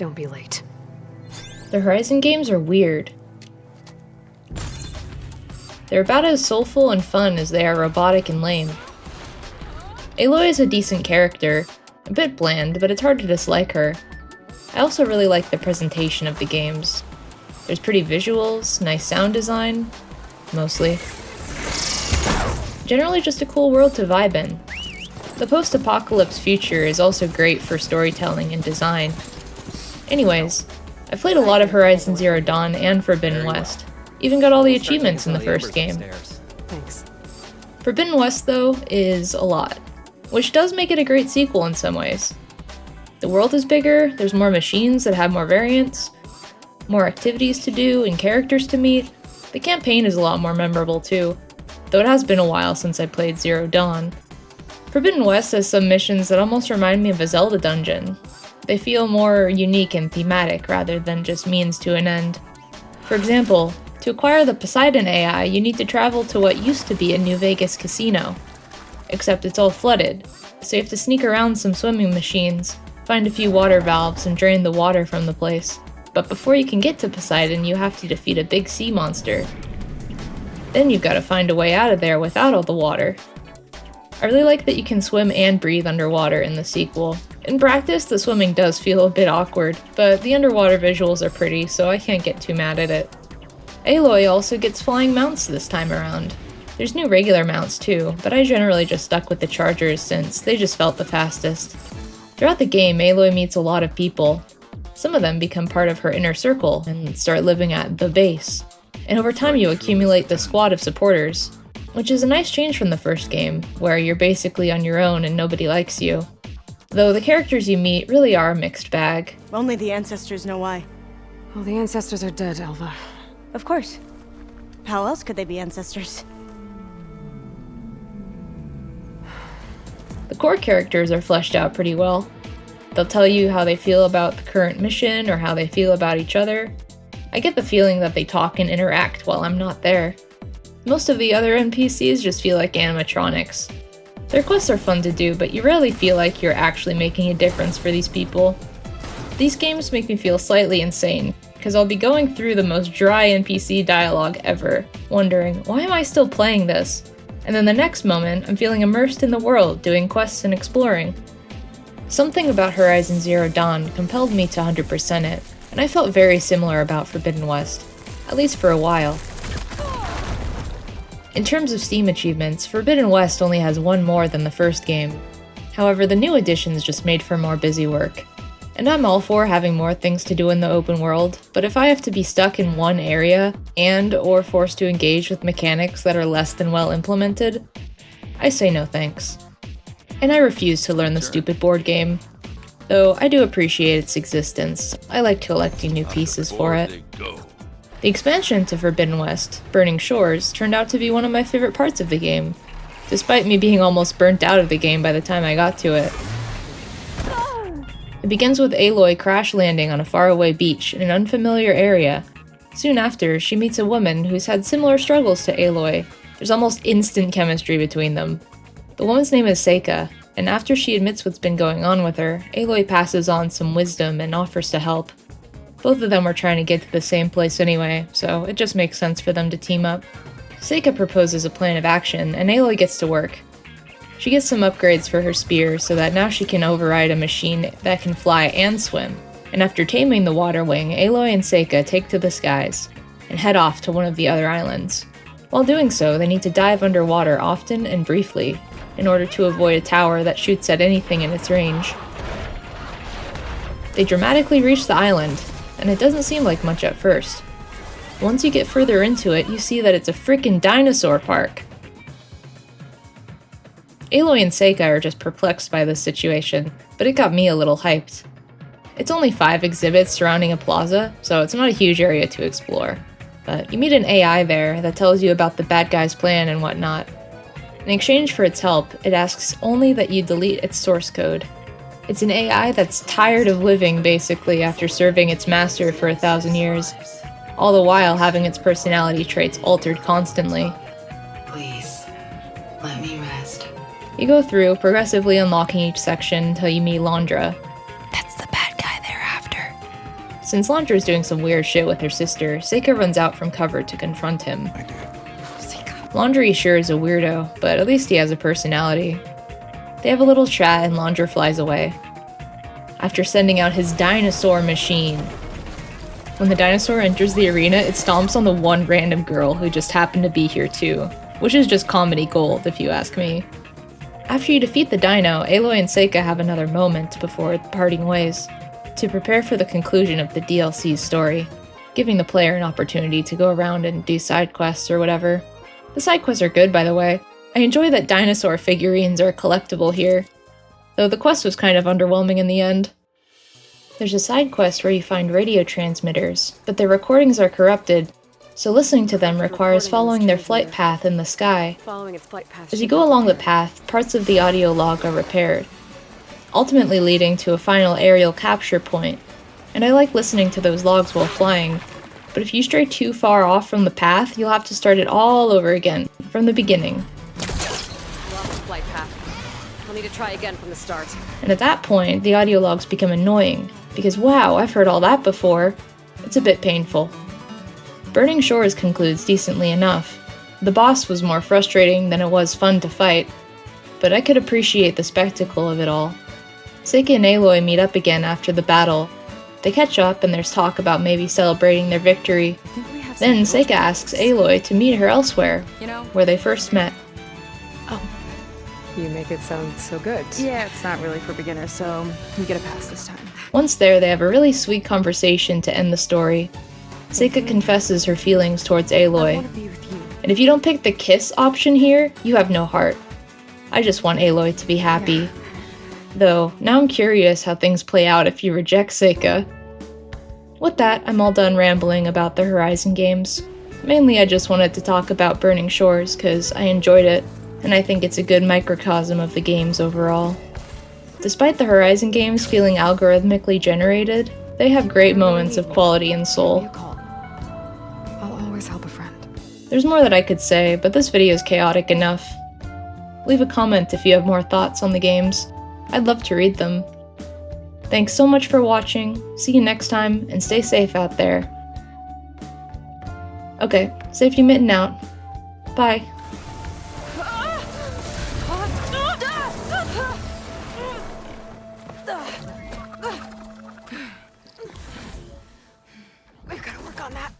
Don't be late. The Horizon games are weird. They're about as soulful and fun as they are robotic and lame. Aloy is a decent character, a bit bland, but it's hard to dislike her. I also really like the presentation of the games. There's pretty visuals, nice sound design, mostly. Generally just a cool world to vibe in. The post-apocalypse future is also great for storytelling and design. Anyways, I played a lot of Horizon Zero Dawn and Forbidden West. Even got all the achievements in the first game. Thanks. Forbidden West, though, is a lot, which does make it a great sequel in some ways. The world is bigger, there's more machines that have more variants, more activities to do and characters to meet. The campaign is a lot more memorable too, though it has been a while since I played Zero Dawn. Forbidden West has some missions that almost remind me of a Zelda dungeon. They feel more unique and thematic rather than just means to an end. For example, to acquire the Poseidon AI, you need to travel to what used to be a New Vegas casino. Except it's all flooded, so you have to sneak around some swimming machines, find a few water valves, and drain the water from the place. But before you can get to Poseidon, you have to defeat a big sea monster. Then you've got to find a way out of there without all the water. I really like that you can swim and breathe underwater in the sequel. In practice, the swimming does feel a bit awkward, but the underwater visuals are pretty, so I can't get too mad at it. Aloy also gets flying mounts this time around. There's new regular mounts too, but I generally just stuck with the chargers since they just felt the fastest. Throughout the game, Aloy meets a lot of people. Some of them become part of her inner circle and start living at the base. And over time you accumulate the squad of supporters, which is a nice change from the first game, where you're basically on your own and nobody likes you. Though the characters you meet really are a mixed bag. Only the ancestors know why. Well, the ancestors are dead, Elva. Of course. How else could they be ancestors? The core characters are fleshed out pretty well. They'll tell you how they feel about the current mission or how they feel about each other. I get the feeling that they talk and interact while I'm not there. Most of the other NPCs just feel like animatronics. Their quests are fun to do, but you rarely feel like you're actually making a difference for these people. These games make me feel slightly insane, because I'll be going through the most dry NPC dialogue ever, wondering, why am I still playing this? And then the next moment, I'm feeling immersed in the world, doing quests and exploring. Something about Horizon Zero Dawn compelled me to 100% it, and I felt very similar about Forbidden West, at least for a while. In terms of Steam achievements, Forbidden West only has one more than the first game. However, the new additions just made for more busy work. And I'm all for having more things to do in the open world, but if I have to be stuck in one area or forced to engage with mechanics that are less than well implemented, I say no thanks. And I refuse to learn the stupid board game. Though I do appreciate its existence, I like collecting new pieces for it. The expansion to Forbidden West, Burning Shores, turned out to be one of my favorite parts of the game, despite me being almost burnt out of the game by the time I got to it. It begins with Aloy crash landing on a faraway beach in an unfamiliar area. Soon after, she meets a woman who's had similar struggles to Aloy. There's almost instant chemistry between them. The woman's name is Seika, and after she admits what's been going on with her, Aloy passes on some wisdom and offers to help. Both of them were trying to get to the same place anyway, so it just makes sense for them to team up. Seika proposes a plan of action, and Aloy gets to work. She gets some upgrades for her spear so that now she can override a machine that can fly and swim. And after taming the water wing, Aloy and Seika take to the skies and head off to one of the other islands. While doing so, they need to dive underwater often and briefly in order to avoid a tower that shoots at anything in its range. They dramatically reach the island, and it doesn't seem like much at first. Once you get further into it, you see that it's a freaking dinosaur park. Aloy and Seika are just perplexed by this situation, but it got me a little hyped. It's only 5 exhibits surrounding a plaza, so it's not a huge area to explore. But you meet an AI there that tells you about the bad guy's plan and whatnot. In exchange for its help, it asks only that you delete its source code. It's an AI that's tired of living, basically, after serving its master for 1,000 years, all the while having its personality traits altered constantly. Please, let me rest. You go through, progressively unlocking each section until you meet Londra. That's the bad guy they're after. Since Laundra is doing some weird shit with her sister, Seika runs out from cover to confront him. Laundry sure is a weirdo, but at least he has a personality. They have a little chat and Laundra flies away. After sending out his dinosaur machine. When the dinosaur enters the arena, it stomps on the one random girl who just happened to be here too, which is just comedy gold if you ask me. After you defeat the dino, Aloy and Seika have another moment before parting ways, to prepare for the conclusion of the DLC's story, giving the player an opportunity to go around and do side quests or whatever. The side quests are good, by the way. I enjoy that dinosaur figurines are collectible here, though the quest was kind of underwhelming in the end. There's a side quest where you find radio transmitters, but their recordings are corrupted, so listening to them requires following their flight path in the sky. As you go along the path, parts of the audio log are repaired, ultimately leading to a final aerial capture point, and I like listening to those logs while flying, but if you stray too far off from the path, you'll have to start it all over again, from the beginning. Flight path. I'll need to try again from the start. And at that point, the audio logs become annoying, because wow, I've heard all that before. It's a bit painful. Burning Shores concludes decently enough. The boss was more frustrating than it was fun to fight, but I could appreciate the spectacle of it all. Seika and Aloy meet up again after the battle. They catch up and there's talk about maybe celebrating their victory. Then Seika asks Aloy to meet her elsewhere, where they first met. You make it sound so good. Yeah, it's not really for beginners, so you get a pass this time. Once there, they have a really sweet conversation to end the story. Seika confesses her feelings towards Aloy. And if you don't pick the kiss option here, you have no heart. I just want Aloy to be happy. Though, now I'm curious how things play out if you reject Seika. With that, I'm all done rambling about the Horizon games. Mainly I just wanted to talk about Burning Shores because I enjoyed it, and I think it's a good microcosm of the games overall. Despite the Horizon games feeling algorithmically generated, they have great moments of quality and soul. I'll always help a friend. There's more that I could say, but this video is chaotic enough. Leave a comment if you have more thoughts on the games. I'd love to read them. Thanks so much for watching, see you next time, and stay safe out there. Okay, safety mitten out. Bye. We've got to work on that.